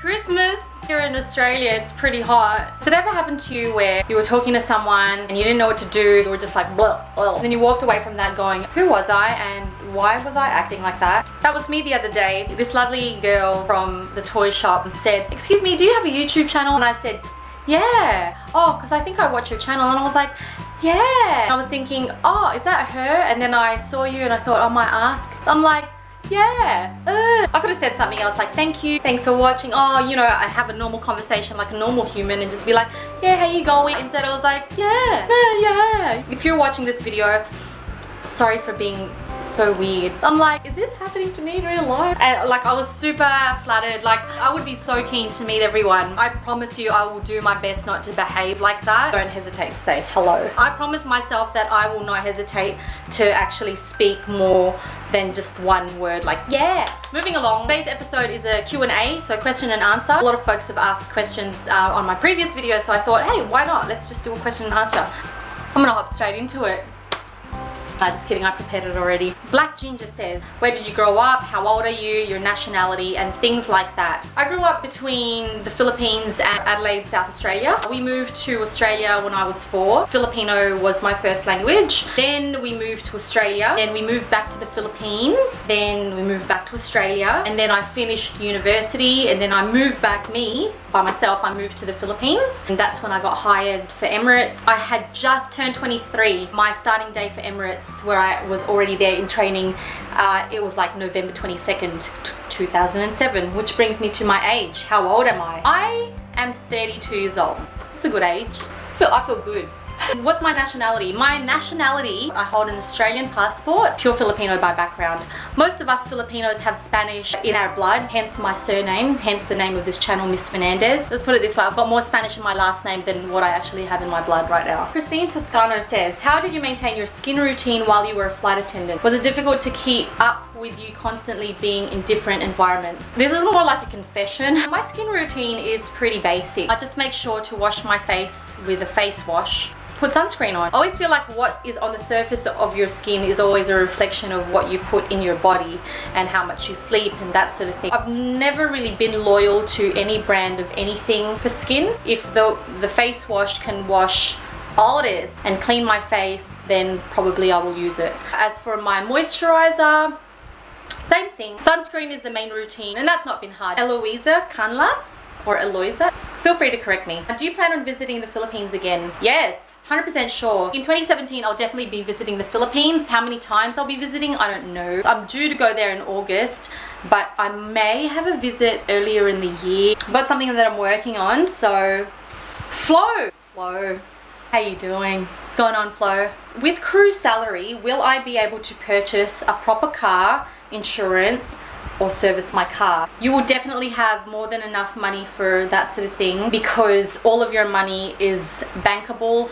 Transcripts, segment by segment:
Christmas! Here in Australia, it's pretty hot. Has it ever happened to you where you were talking to someone and you didn't know what to do? You were just like, blah, blah. And then you walked away from that going, who was I and why was I acting like that? That was me the other day. This lovely girl from the toy shop said, excuse me, do you have a YouTube channel? And I said, yeah. Oh, because I think I watch your channel. And I was like, yeah. I was thinking, oh, is that her? And then I saw you and I thought, I might ask. I'm like, yeah. I could have said something else like, thank you, thanks for watching. Oh, you know, I have a normal conversation like a normal human and just be like, yeah, how you going? Instead I was like, yeah. If you're watching this video, sorry for being so weird. I'm like, is this happening to me in real life? And like, I was super flattered. Like, I would be so keen to meet everyone. I promise you I will do my best not to behave like that. Don't hesitate to say hello. I promise myself that I will not hesitate to actually speak more than just one word like, yeah. Moving along, today's episode is a Q&A, so question and answer. A lot of folks have asked questions on my previous video, so I thought, hey, why not? Let's just do a question and answer. I'm gonna hop straight into it. Just kidding, I prepared it already. Black Ginger says, where did you grow up? How old are you? Your nationality and things like that. I grew up between the Philippines and Adelaide, South Australia. We moved to Australia when I was 4. Filipino was my first language. Then we moved to Australia. Then we moved back to the Philippines. Then we moved back to Australia. And then I finished university and then I moved back by myself. I moved to the Philippines and that's when I got hired for Emirates. I had just turned 23. My starting day for Emirates, where I was already there in training, it was like November 22nd, 2007, which brings me to my age. How old am I? I am 32 years old. It's a good age. I feel good. What's my nationality? My nationality, I hold an Australian passport, pure Filipino by background. Most of us Filipinos have Spanish in our blood, hence my surname, hence the name of this channel, Miss Fernandez. Let's put it this way, I've got more Spanish in my last name than what I actually have in my blood right now. Christine Toscano says, how did you maintain your skin routine while you were a flight attendant? Was it difficult to keep up with you constantly being in different environments? This is more like a confession. My skin routine is pretty basic. I just make sure to wash my face with a face wash. Put sunscreen on. I always feel like what is on the surface of your skin is always a reflection of what you put in your body and how much you sleep and that sort of thing. I've never really been loyal to any brand of anything for skin. If the face wash can wash all this and clean my face, then probably I will use it. As for my moisturizer, same thing. Sunscreen is the main routine and that's not been hard. Eloisa Canlas or Eloisa, feel free to correct me. Do you plan on visiting the Philippines again? Yes. 100% sure. In 2017, I'll definitely be visiting the Philippines. How many times I'll be visiting, I don't know. I'm due to go there in August, but I may have a visit earlier in the year. I've got something that I'm working on, so... Flo, how you doing? What's going on, Flo? With cruise salary, will I be able to purchase a proper car, insurance, or service my car? You will definitely have more than enough money for that sort of thing because all of your money is bankable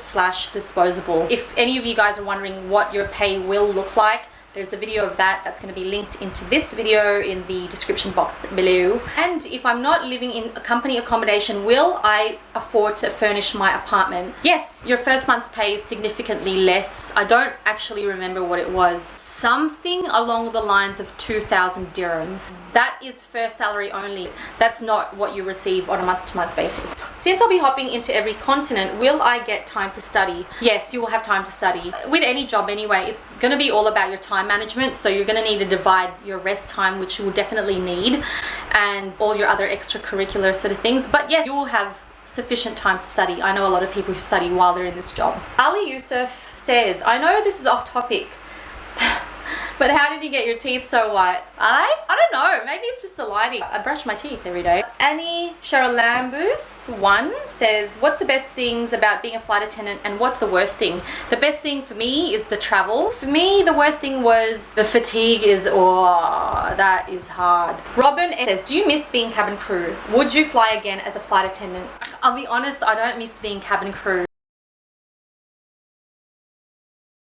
/ disposable. If any of you guys are wondering what your pay will look like, there's a video of that's going to be linked into this video in the description box below. And if I'm not living in a company accommodation, will I afford to furnish my apartment? Yes, your first month's pay is significantly less. I don't actually remember what it was. Something along the lines of 2,000 dirhams. That is first salary only. That's not what you receive on a month-to-month basis. Since I'll be hopping into every continent, will I get time to study? Yes, you will have time to study. With any job anyway, it's going to be all about your time management. So you're going to need to divide your rest time, which you will definitely need, and all your other extracurricular sort of things. But yes, you will have sufficient time to study. I know a lot of people who study while they're in this job. Ali Yusuf says, I know this is off topic, but how did you get your teeth so white? I don't know. Maybe it's just the lighting. I brush my teeth every day. Annie Sharalambus 1 says, what's the best things about being a flight attendant and what's the worst thing? The best thing for me is the travel. For me, the worst thing was the fatigue that is hard. Robin says, do you miss being cabin crew? Would you fly again as a flight attendant? I'll be honest, I don't miss being cabin crew.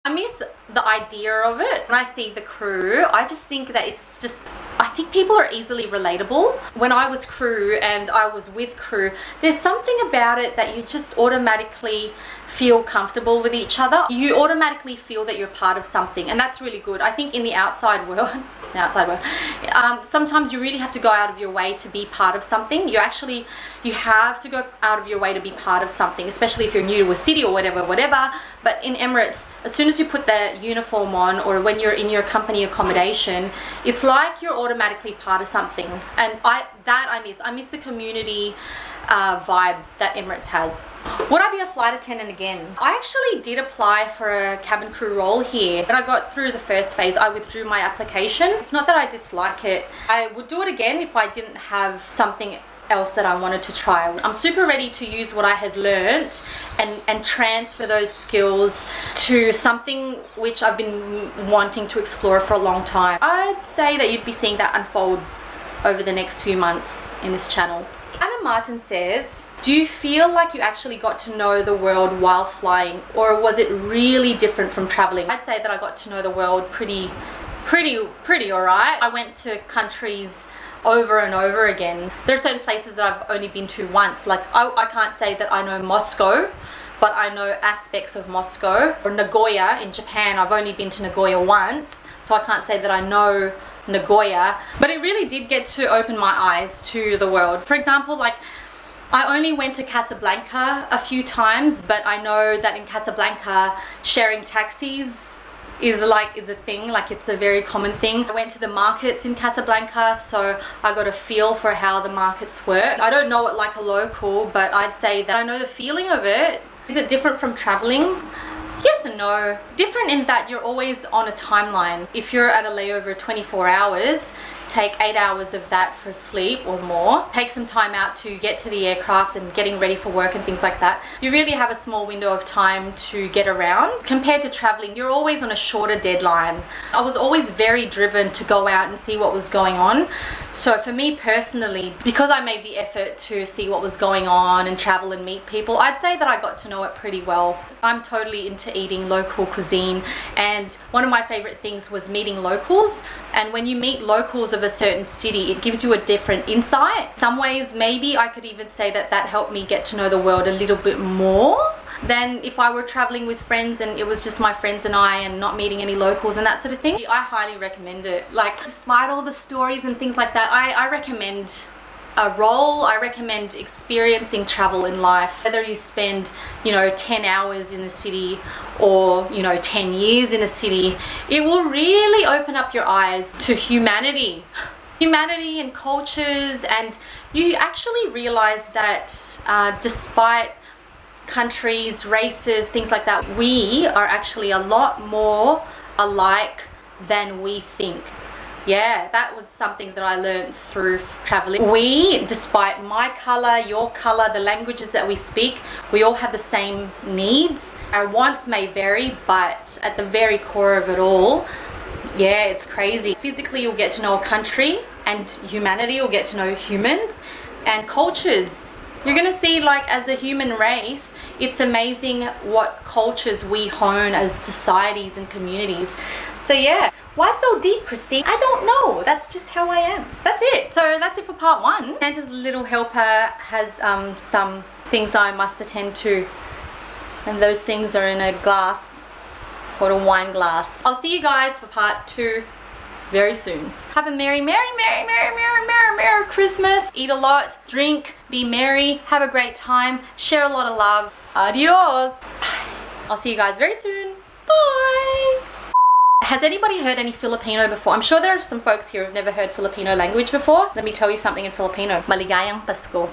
I miss the idea of it. When I see the crew, I just think that it's just, I think people are easily relatable. When I was crew and I was with crew, there's something about it that you just automatically feel comfortable with each other. You automatically feel that you're part of something, and that's really good. I think in the outside world, sometimes you really have to go out of your way to be part of something. You have to go out of your way to be part of something, especially if you're new to a city or whatever. But in Emirates, as soon as you put the uniform on, or when you're in your company accommodation, it's like you're automatically part of something. And I miss the community vibe that Emirates has. Would I be a flight attendant again? I actually did apply for a cabin crew role here. When I got through the first phase, I withdrew my application. It's not that I dislike it. I would do it again if I didn't have something else that I wanted to try. I'm super ready to use what I had learnt and transfer those skills to something which I've been wanting to explore for a long time. I'd say that you'd be seeing that unfold over the next few months in this channel. Anna Martin says, do you feel like you actually got to know the world while flying, or was it really different from traveling? I'd say that I got to know the world pretty alright. I went to countries over and over again. There are certain places that I've only been to once. Like I can't say that I know Moscow, but I know aspects of Moscow. Or Nagoya in Japan, I've only been to Nagoya once, so I can't say that I know Nagoya, but it really did get to open my eyes to the world. For example, like I only went to Casablanca a few times, but I know that in Casablanca sharing taxis is a thing, like it's a very common thing. I went to the markets in Casablanca, so I got a feel for how the markets work. I don't know it like a local, but I'd say that I know the feeling of it. Is it different from traveling? Yes and no. Different in that you're always on a timeline. If you're at a layover 24 hours, take 8 hours of that for sleep or more. Take some time out to get to the aircraft and getting ready for work and things like that. You really have a small window of time to get around. Compared to traveling, you're always on a shorter deadline. I was always very driven to go out and see what was going on. So for me personally, because I made the effort to see what was going on and travel and meet people, I'd say that I got to know it pretty well. I'm totally into eating local cuisine, and one of my favorite things was meeting locals. And when you meet locals of a certain city, it gives you a different insight. Some ways, maybe I could even say that that helped me get to know the world a little bit more than if I were traveling with friends and it was just my friends and I and not meeting any locals and that sort of thing. I highly recommend it. Like, despite all the stories and things like that, I recommend a role. I recommend experiencing travel in life. Whether you spend, 10 hours in the city or, 10 years in a city, it will really open up your eyes to humanity and cultures, and you actually realize that despite countries, races, things like that, we are actually a lot more alike than we think. Yeah, that was something that I learned through traveling. We, despite my color, your color, the languages that we speak, we all have the same needs. Our wants may vary, but at the very core of it all, yeah, it's crazy. Physically, you'll get to know a country, and humanity, you'll get to know humans and cultures. You're gonna see, like, as a human race, it's amazing what cultures we hone as societies and communities. So yeah. Why so deep, Christine? I don't know. That's just how I am. That's it. So that's it for part 1. Santa's little helper has some things I must attend to. And those things are in a glass called a wine glass. I'll see you guys for part 2 very soon. Have a merry Christmas. Eat a lot, drink, be merry, have a great time, share a lot of love. Adios. I'll see you guys very soon. Bye. Has anybody heard any Filipino before? I'm sure there are some folks here who've never heard Filipino language before. Let me tell you something in Filipino. Maligayang Pasko.